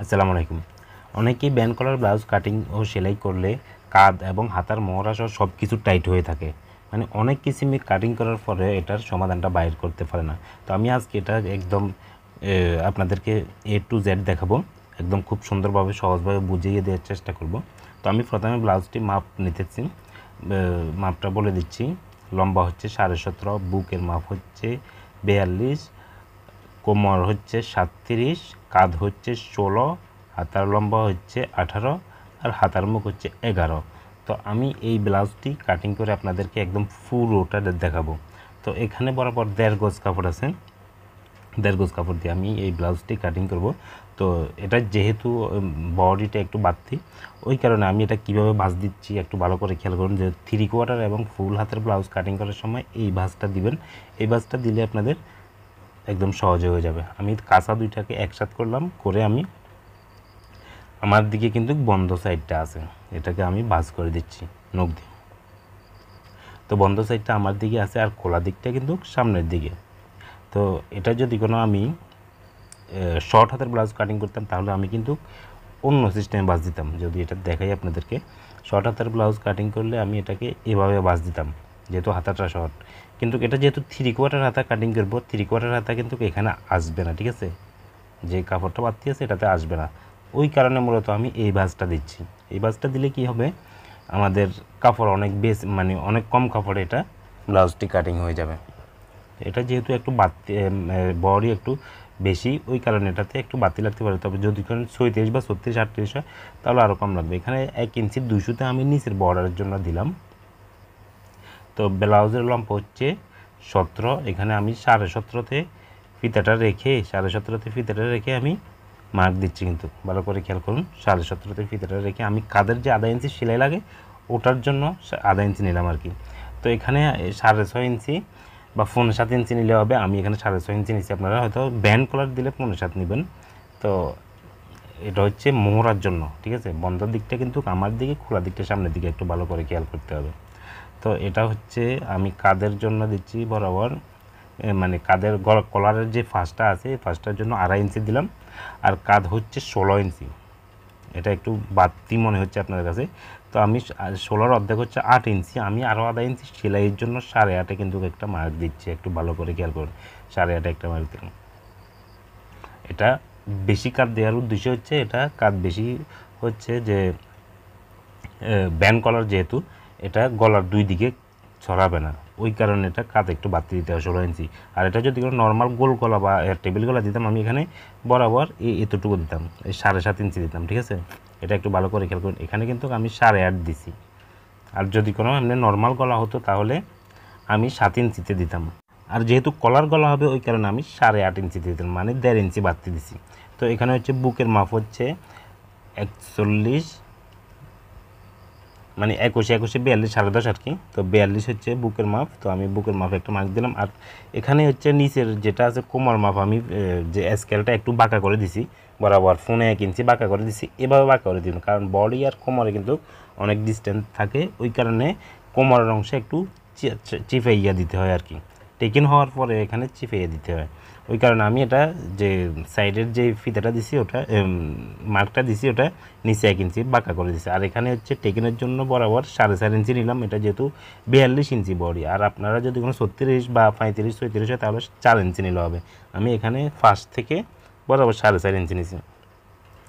আসসালামু আলাইকুম। অনেকেই ব্যান্ড কলার ব্লাউজ কাটিং ও সেলাই করলে কাঁধ এবং হাতার মহড়া সহ সব কিছু টাইট হয়ে থাকে। মানে অনেক কিসিমের কাটিং করার পরে এটার সমাধানটা বাইর করতে পারে না। তো আমি আজকে এটা একদম আপনাদেরকে A to Z দেখাবো। একদম খুব সুন্দরভাবে সহজভাবে বুঝিয়ে দেওয়ার চেষ্টা করব। তো আমি প্রথমে ব্লাউজটি মাপ নিতেছি, মাপটা বলে দিচ্ছি। লম্বা হচ্ছে 17.5, বুকের মাপ হচ্ছে 42, কোমর হচ্ছে 37, কাঁধ হচ্ছে 16, হাতার লম্বা হচ্ছে 18 আর হাতার মুখ হচ্ছে 11। তো আমি এই ব্লাউজটি কাটিং করে আপনাদেরকে একদম ফুল ওটা দেখাবো। তো এখানে বরাবর 1.5 গজ কাপড় আছে, 1.5 গজ কাপড় দিয়ে আমি এই ব্লাউজটি কাটিং করব। তো এটা যেহেতু বডিটা একটু বাড়তি, ওই কারণে আমি এটা কীভাবে ভাঁজ দিচ্ছি একটু ভালো করে খেয়াল করুন। যে 3/4 এবং ফুল হাতের ব্লাউজ কাটিং করার সময় এই ভাঁজটা দিবেন। এই ভাঁজটা দিলে আপনাদের একদম সহজে হয়ে যাবে। আমি কাঁচা দুইটাকে একসাথে করলাম, করে আমি আমার দিকে কিন্তু বন্ধ সাইডটা আছে, এটাকে আমি ভাঁজ করে দিচ্ছি নখ দিয়ে। তো বন্ধ সাইডটা আমার দিকে আছে আর খোলা দিকটা কিন্তু সামনের দিকে। তো এটা যদি কোনো আমি শর্ট হাতের ব্লাউজ কাটিং করতাম তাহলে আমি কিন্তু অন্য সিস্টেমে ভাঁজ দিতাম। যদি এটা দেখাই আপনাদেরকে, শর্ট হাতের ব্লাউজ কাটিং করলে আমি এটাকে এভাবে ভাঁজ দিতাম, যেহেতু হাতাটা শর্ট। কিন্তু এটা যেহেতু 3/4 হাতা কাটিং করবো, 3/4 হাতা কিন্তু এখানে আসবে না, ঠিক আছে? যে কাপড়টা বাড়তি আছে এটাতে আসবে না। ওই কারণে মূলত আমি এই ভাঁজটা দিচ্ছি। এই ভাঁজটা দিলে কি হবে, আমাদের কাপড় অনেক বেশি, মানে অনেক কম কাপড়ে এটা ব্লাউজটি কাটিং হয়ে যাবে। এটা যেহেতু একটু বাড়তি, বডি একটু বেশি, ওই কারণে এটাতে একটু বাড়তি লাগতে পারে। তবে যদি কোনো 36 বা 36-38 হয় তাহলে আরও কম লাগবে। এখানে 1 ইঞ্চি 200তে আমি নিচের বর্ডারের জন্য দিলাম। তো ব্লাউজের লম্বা হচ্ছে 17, এখানে আমি 17.5তে ফিতাটা রেখে 17.5তে ফিতাটা রেখে আমি মার্ক দিচ্ছি। কিন্তু ভালো করে খেয়াল করুন, 17.5তে ফিতাটা রেখে আমি কাঁধের যে আধা ইঞ্চি সেলাই লাগে ওটার জন্য আধা ইঞ্চি নিলাম আর কি। তো এখানে 6.5 ইঞ্চি বা 7.5 ইঞ্চি নিলে হবে। আমি এখানে 6.5 ইঞ্চি নিচ্ছি, আপনারা হয়তো ব্যান্ড কলার দিলে 7.5 নেবেন। তো এটা হচ্ছে মোহরার জন্য, ঠিক আছে? বন্ধর দিকটা কিন্তু আমার দিকে, খোলা দিকটা সামনের দিকে, একটু ভালো করে খেয়াল করতে হবে। তো এটা হচ্ছে আমি কাঁধের জন্য দিচ্ছি বরাবর, মানে কাঁধের কলারের যে ফাঁসটা আছে এই ফাঁসটার জন্য 2.5 ইঞ্চি দিলাম। আর কাঁধ হচ্ছে 16 ইঞ্চি, এটা একটু বাড়তি মনে হচ্ছে আপনার কাছে। তো আমি 16-র অর্ধেক হচ্ছে 8 ইঞ্চি, আমি আরও আধা ইঞ্চি সেলাইয়ের জন্য 8.5 কিন্তু একটা মার্ক দিচ্ছি। একটু ভালো করে খেয়াল করুন, 8.5 একটা মার্ক দিলাম। এটা বেশি কাঁধ দেওয়ার উদ্দেশ্য হচ্ছে, এটা কাঁধ বেশি হচ্ছে যে ব্যান্ড কলার, যেহেতু এটা গলার দুই দিকে ছড়াবে না, ওই কারণে এটা কাঁধ একটু বাড়তি দিতে হয় 16 ইঞ্চি। আর এটা যদি কোনো নর্মাল গোল গলা বা টেবিল গলা দিতাম, আমি এখানে বরাবর এতটুকু দিতাম, এই 7.5 ইঞ্চি দিতাম, ঠিক আছে? এটা একটু ভালো করে খেয়াল করুন, এখানে কিন্তু আমি 8.5 দিছি। আর যদি কোনো এমনি নর্মাল গলা হতো তাহলে আমি 7 ইঞ্চিতে দিতাম। আর যেহেতু কলার গলা হবে ওই কারণে আমি 8.5 ইঞ্চিতে দিতাম, মানে 1.5 ইঞ্চি বাড়তি দিছি। তো এখানে হচ্ছে বুকের মাপ হচ্ছে 41, মানে 21 42 10.5 আর কি। তো 42 হচ্ছে বুকের মাপ, তো আমি বুকের মাপে একটা মার্ক দিলাম। আর এখানে হচ্ছে নিচের যেটা আছে কোমর মাপ, আমি যে স্কেলটা একটু বাঁকা করে দিছি, বরাবর 1 ইঞ্চি বাঁকা করে দিছি। এভাবে বাঁকা করে দিন, কারণ বডি আর কোমরে কিন্তু অনেক ডিস্টেন্স থাকে, ওই কারণে কোমরের অংশে একটু চিপাইয়া দিতে হয় আর কি। টেকিন হওয়ার পরে এখানে চিপাইয়া দিতে হয়। ওই কারণে আমি এটা যে সাইডের যে ফিতাটা দিছি ওটা মার্কটা দিছি, ওটা নিচে 1 ইঞ্চি বাঁকা করে দিছি। আর এখানে হচ্ছে টেকিনের জন্য বরাবর 4.5 ইঞ্চি নিলাম, এটা যেহেতু 42 ইঞ্চি বডি। আর আপনারা যদি কোনো 36 বা 35-36 হয় তাহলে 4 ইঞ্চি নিলে হবে। আমি এখানে ফার্স্ট থেকে বরাবর 4.5 ইঞ্চি নিছি।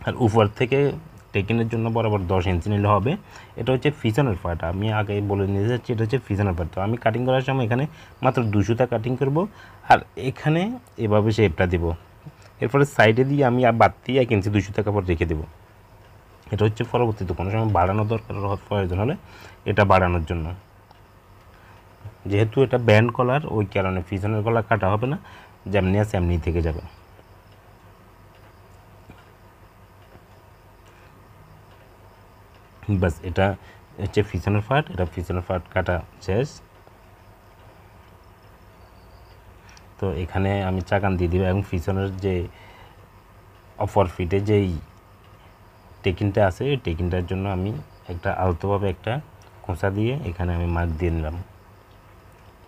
আর উপর থেকে টেকিনের জন্য বরাবর 10 ইঞ্চি নিলে হবে। এটা হচ্ছে পিছনের পার্ট, আমি আগে বলে নিয়ে যাচ্ছি, এটা হচ্ছে পিছনের পার্ট। তো আমি কাটিং করার সময় এখানে মাত্র 200টা কাটিং করব, আর এখানে এভাবে শেপটা দেব। এরপরে সাইডে দিয়ে আমি বাড়তি 1 ইঞ্চি 200টা কাপড় রেখে দেবো। এটা হচ্ছে পরবর্তীতে কোনো সময় বাড়ানো দরকার প্রয়োজন হলে এটা বাড়ানোর জন্য। যেহেতু এটা ব্যান্ড কলার, ওই কারণে পিছনের গলা কাটা হবে না, যেমনি আছে এমনি থেকে যাবে। বাস, এটা হচ্ছে পিছনের পার্ট, এটা পিছনের পার্ট কাটা শেষ। তো এখানে আমি চাকান দিয়ে দিব, এবং পিছনের যে অপর ফিটে যেই টেকিনটা আছে ওই টেকিনটার জন্য আমি একটা আলতোভাবে একটা খোঁচা দিয়ে এখানে আমি মার্ক দিয়ে নিলাম।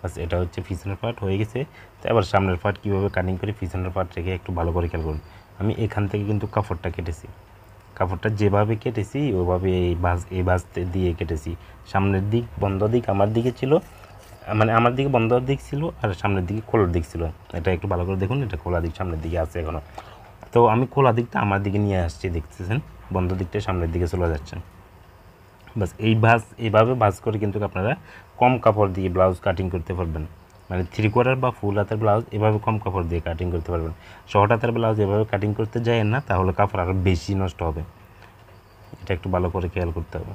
বাস, এটা হচ্ছে পিছনের পার্ট হয়ে গেছে। তো এবার সামনের পার্ট কীভাবে কাটিং করি, পিছনের পার্ট রেখে একটু ভালো করে খেয়াল করুন। আমি এখান থেকে কিন্তু কাপড়টা কেটেছি, কাপড়টা যেভাবে কেটেছি ওভাবে এই ভাঁজ দিয়ে কেটেছি। সামনের দিক বন্ধ দিক আমার দিকে ছিল, মানে আমার দিকে বন্ধ দিক ছিল আর সামনের দিকে খোলার দিক ছিল। এটা একটু ভালো করে দেখুন, এটা খোলা দিক সামনের দিকে আছে এখনও। তো আমি খোলা দিকটা আমার দিকে নিয়ে আসছি, দেখতেছেন বন্ধ দিকটা সামনের দিকে চলে যাচ্ছে। বাস এইভাবে ভাঁজ করে কিন্তু আপনারা কম কাপড় দিয়ে ব্লাউজ কাটিং করতে পারবেন। মানে 3/4 বা ফুল হাতের ব্লাউজ এভাবে কম কাপড় দিয়ে কাটিং করতে পারবেন। শর্ট হাতের ব্লাউজ এভাবে কাটিং করতে যায়েন না, তাহলে কাপড় আরও বেশি নষ্ট হবে। এটা একটু ভালো করে খেয়াল করতে হবে।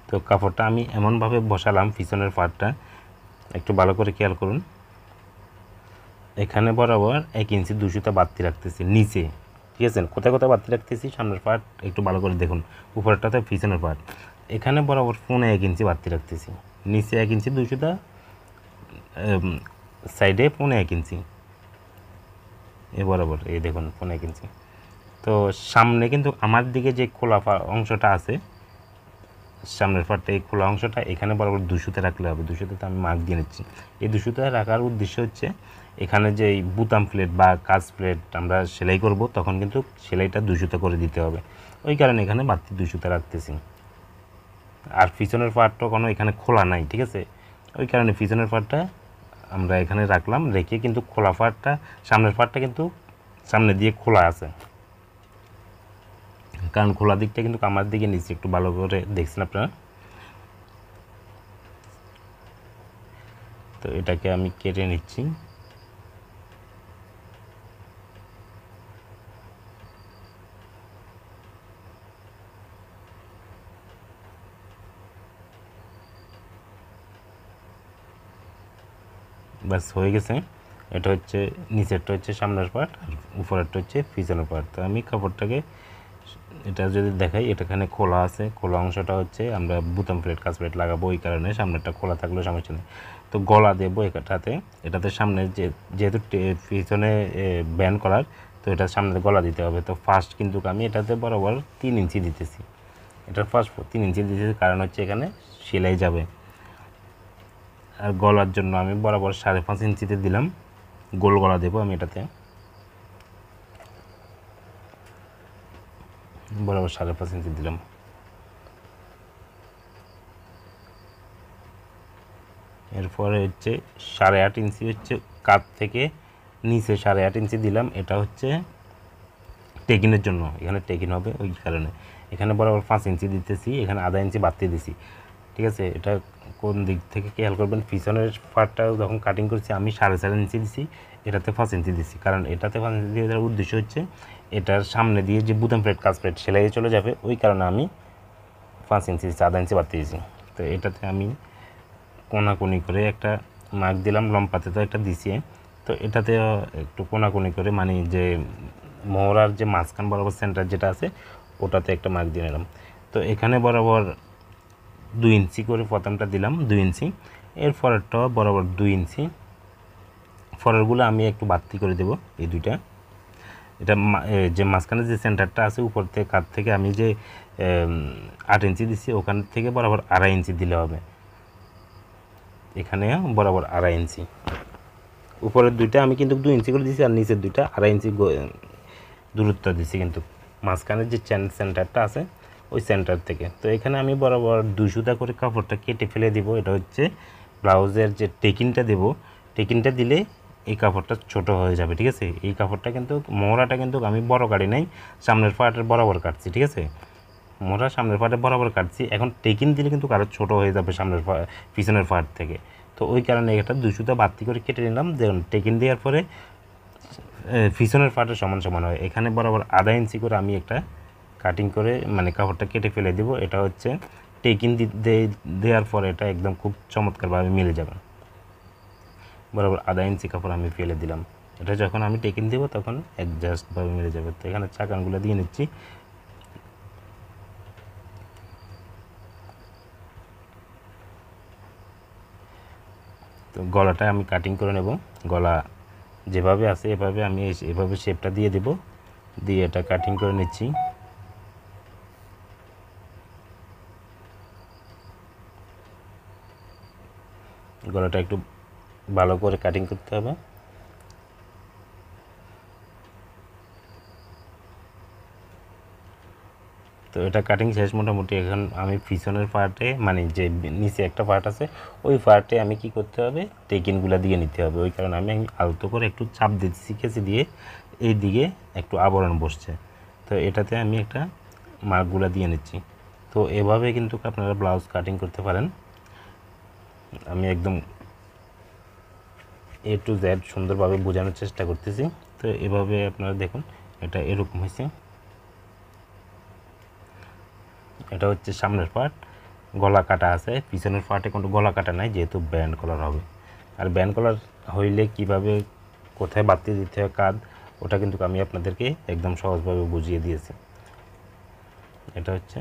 তো কাপড়টা আমি এমনভাবে বসালাম, পিছনের পার্টটা একটু ভালো করে খেয়াল করুন। এখানে বরাবর 1 ইঞ্চি 2 সুতা বাড়তি রাখতেছি নিচে, ঠিক আছে? কোথায় কোথায় বাড়তি রাখতেছি সামনের পার্ট একটু ভালো করে দেখুন, উপরেরটাতে পিছনের পার্ট। এখানে বরাবর 1 ইঞ্চি বাড়তি রাখতেছি, নিচে 1 ইঞ্চি 2 সুতা, সাইডে 1 ইঞ্চি, এ বরাবর এই দেখুন 1 ইঞ্চি। তো সামনে কিন্তু আমার দিকে যে খোলা অংশটা আছে, সামনের পার্টটা এই খোলা অংশটা এখানে বরাবর 2 সুতা রাখলে হবে। 2 সুতাতে আমি মার্ক দিয়ে নিচ্ছি। এই 2 সুতা রাখার উদ্দেশ্য হচ্ছে এখানে যে এই বুতাম প্লেট বা কাজ প্লেট আমরা সেলাই করব, তখন কিন্তু সেলাইটা 2 সুতা করে দিতে হবে, ওই কারণে এখানে বাড়তি 2 সুতা রাখতেছি। আর পিছনের পার্টটা কোনো এখানে খোলা নাই, ঠিক আছে? ওই কারণে পিছনের পার্টটা আমরা এখানে রাখলাম, রেখে কিন্তু খোলা পার্টটা, সামনের পার্টটা কিন্তু সামনে দিয়ে খোলা আছে, কারণ খোলা দিকটা কিন্তু আমার দিকে নিচে একটু ভালো করে দেখছেন আপনারা। তো এটাকে আমি কেটে নিচ্ছি। বাস হয়ে গেছে। এটা হচ্ছে নিচেরটা হচ্ছে সামনের পার্ট আর উপরেরটা হচ্ছে পিছনের পার্ট। তো আমি কাপড়টাকে এটা যদি দেখাই, এটাখানে খোলা আছে, খোলা অংশটা হচ্ছে আমরা বুতাম প্লেট কাজ প্লেট লাগাবো, ওই কারণে সামনেরটা খোলা থাকলেও সমস্যা নেই। তো গলা দেবো এটাতে সামনে যেহেতু পিছনে ব্যান্ড করার, তো এটার সামনে গলা দিতে হবে। তো ফার্স্ট কিন্তু আমি এটাতে বরাবর 3 ইঞ্চি দিতেছি, এটার ফার্স্ট 3 ইঞ্চি দিতেছি, কারণ হচ্ছে এখানে সেলাই যাবে। আর গলার জন্য আমি বরাবর 5.5 ইঞ্চিতে দিলাম, গোল গলা দেবো আমি এটাতে, বরাবর 5.5 ইঞ্চি দিলাম। এরপরে হচ্ছে 8.5 ইঞ্চি হচ্ছে কাঁধ থেকে নিচে 8.5 ইঞ্চি দিলাম, এটা হচ্ছে টেকিনের জন্য, এখানে টেকিন হবে ওই কারণে। এখানে বরাবর 5 ইঞ্চি দিতেছি, এখানে আধা ইঞ্চি বাড়তে দিছি, ঠিক আছে? এটা কোন দিক থেকে খেয়াল করবেন, পিছনের পার্টটা যখন কাটিং করছি আমি 4.5 ইঞ্চি দিছি, এটাতে 5 ইঞ্চি দিছি, কারণ এটাতে 5 ইঞ্চি দিয়ে দেওয়ার উদ্দেশ্য হচ্ছে এটার সামনে দিয়ে যে বুতাম প্লেট কাজ প্লেট সেলাই চলে যাবে, ওই কারণে আমি 5 ইঞ্চি দিচ্ছি, আধা ইঞ্চি বাড়তে দিয়েছি। তো এটাতে আমি কোনাকুনি করে একটা মার্ক দিলাম, লম্পাতে তো একটা দিছি। তো এটাতে একটু কোনাকুনি করে, মানে যে মোহরার যে মাঝখান বরাবর সেন্টার যেটা আছে ওটাতে একটা মার্ক দিয়ে নিলাম। তো এখানে বরাবর 2 ইঞ্চি করে প্রথমটা দিলাম 2 ইঞ্চি, এর পরেরটাও বরাবর 2 ইঞ্চি, পরেরগুলো আমি একটু বাড়তি করে দেব এই দুইটা। এটা যে মাঝখানে যে সেন্টারটা আছে উপর থেকে কাত থেকে আমি যে 8 ইঞ্চি দিচ্ছি, ওখান থেকে বরাবর 2.5 ইঞ্চি দিলে হবে। এখানে বরাবর 2.5 ইঞ্চি, উপরের দুইটা আমি কিন্তু 2 ইঞ্চি করে দিয়েছি, আর নিচের দুইটা 2.5 ইঞ্চি দূরত্ব দিছি, কিন্তু মাঝখানের যে সেন্টারটা আছে ওই সেন্টার থেকে। তো এখানে আমি বরাবর 2 সুতা করে কাপড়টা কেটে ফেলে দিব। এটা হচ্ছে ব্লাউজের যে টেকিনটা দেব, টেকিনটা দিলে এই কাপড়টা ছোট হয়ে যাবে, ঠিক আছে? এই কাপড়টা কিন্তু মোহরাটা কিন্তু আমি বড় কাটি নাই, সামনের পার্টের বরাবর কাটছি, ঠিক আছে? মোহরা সামনের পার্টে বরাবর কাটছি, এখন টেকিন দিলে কিন্তু কারো ছোট হয়ে যাবে সামনের পিছনের পার্ট থেকে। তো ওই কারণে এটা 2 সুতা বাড়তি করে কেটে নিলাম, দেখুন টেকিন দেওয়ার পরে পিছনের পার্টের সমান সমান হয়। এখানে বরাবর আধা ইঞ্চি করে আমি একটা কাটিং করে মানে কাপড়টা কেটে ফেলে দেব। এটা হচ্ছে টেকিন দেওয়ার পরে এটা একদম খুব চমৎকারভাবে মিলে যাবে। বরাবর আধা ইঞ্চি কাপড় আমি ফেলে দিলাম, এটা যখন আমি টেকিন দেবো তখন অ্যাডজাস্টভাবে মিলে যাবে। তো এখানে চাকানগুলো দিয়ে নিচ্ছি। তো গলাটা আমি কাটিং করে নেব, গলা যেভাবে আছে এভাবে আমি এভাবে শেপটা দিয়ে দেব, দিয়ে এটা কাটিং করে নিচ্ছি। গলাটা একটু ভালো করে কাটিং করতে হবে। তো এটা কাটিং শেষ মোটামুটি। এখন আমি পিছনের পার্টে মানে যে নিচে একটা পার্ট আছে ওই পার্টে আমি কি করতে হবে, টেকিনগুলো দিয়ে নিতে হবে। ওই কারণে আমি আলতো করে একটু চাপ দিচ্ছি কেঁচি দিয়ে, এই দিকে একটু আবরণ বসছে। তো এটাতে আমি একটা মার্কগুলো দিয়ে নিচ্ছি। তো এভাবে কিন্তু আপনারা ব্লাউজ কাটিং করতে পারেন। আমি একদম A to Z সুন্দরভাবে বোঝানোর চেষ্টা করতেছি। তো এভাবে আপনারা দেখুন, এটা এরকম হয়েছে। এটা হচ্ছে সামনের পার্ট, গলা কাটা আছে। পিছনের পার্টে কোনো গলা কাটা নাই, যেহেতু ব্যান্ড কলার হবে। আর ব্যান্ড কলার হইলে কিভাবে কোথায় বাড়তি দিতে হয় কাঁধ, ওটা কিন্তু আমি আপনাদেরকে একদম সহজভাবে বুঝিয়ে দিয়েছি। এটা হচ্ছে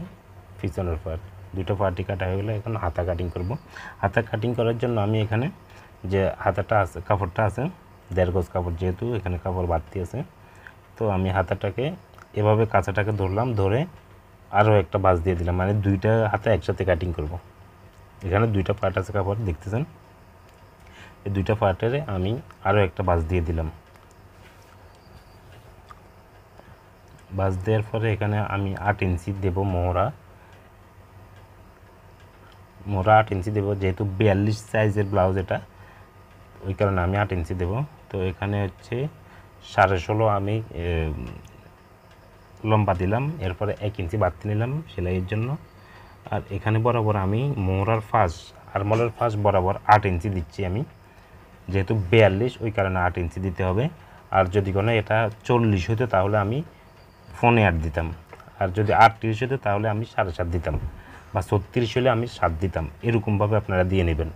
পিছনের পার্ট, দুটো পার্টই কাটা হয়ে গেলে এখন হাতা কাটিং করব। হাতা কাটিং করার জন্য আমি এখানে যে হাতাটা আছে, কাপড়টা আছে 1.5 গজ কাপড়, যেহেতু এখানে কাপড় বাড়তি আছে। তো আমি হাতাটাকে এভাবে কাঁচাটাকে ধরলাম, ধরে আরও একটা বাঁশ দিয়ে দিলাম, মানে দুইটা হাতে একসাথে কাটিং করব। এখানে দুইটা পার্ট আছে কাপড় দেখতেছেন, এই দুইটা পার্টের আমি আরও একটা বাঁশ দিয়ে দিলাম। বাঁশ দেওয়ার পরে এখানে আমি 8 ইঞ্চি দেব মোহরা। 8 ইঞ্চি দেব, যেহেতু 42 সাইজের ব্লাউজ এটা, ওই কারণে আমি 8 ইঞ্চি দেব। তো এখানে হচ্ছে 16.5 আমি লম্বা দিলাম, এরপরে 1 ইঞ্চি বাড়তি নিলাম সেলাইয়ের জন্য। আর এখানে বরাবর আমি মোহরার ফাঁস, আরমলের ফাঁস বরাবর 8 ইঞ্চি দিচ্ছি আমি, যেহেতু 42 ওই কারণে 8 ইঞ্চি দিতে হবে। আর যদি কোনো এটা 40 হতো তাহলে আমি 4.5 দিতাম, আর যদি 38 হতো তাহলে আমি 7.5 দিতাম, বা 36 হলে আমি 7 দিতাম। এরকমভাবে আপনারা দিয়ে নেবেন।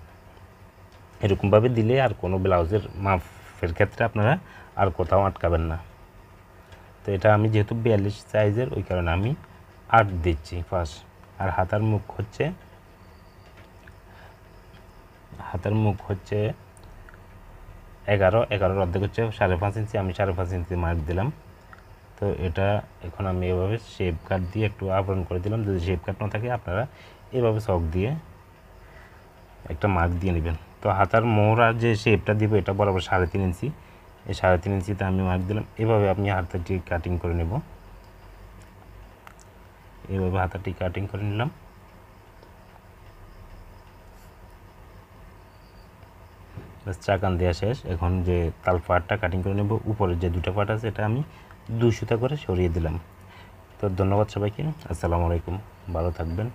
এরকমভাবে দিলে আর কোনো ব্লাউজের মাপের ক্ষেত্রে আপনারা আর কোথাও আটকাবেন না। তো এটা আমি যেহেতু 42 সাইজের, ওই কারণে আমি 8 দিচ্ছি ফার্স্ট। আর হাতার মুখ হচ্ছে 11 অর্ধেক হচ্ছে 5.5 ইঞ্চি, আমি 5.5 ইঞ্চি মার্ক দিলাম। তো এটা এখন আমি এভাবে শেপ কাট দিয়ে একটু আবরণ করে দিলাম। যদি শেপ কাট না থাকে আপনারা এভাবে চক দিয়ে একটা মার্ক দিয়ে নেবেন। তো হাতার মোহরা যে শেপটা দিব এটা বরাবর 3.5 ইঞ্চি, এই 3.5 ইঞ্চিতে আমি মার্ক দিলাম। এভাবে আমি হাতাটি কাটিং করে নেব, এভাবে হাতাটি কাটিং করে নিলাম। বাস চাকান দেওয়া শেষ। এখন যে তাল পাটটা কাটিং করে নেব, উপরের যে দুটো পাট আছে এটা আমি 2 সুতা করে সরিয়ে দিলাম। তো ধন্যবাদ সবাইকে, আসসালামু আলাইকুম, ভালো থাকবেন।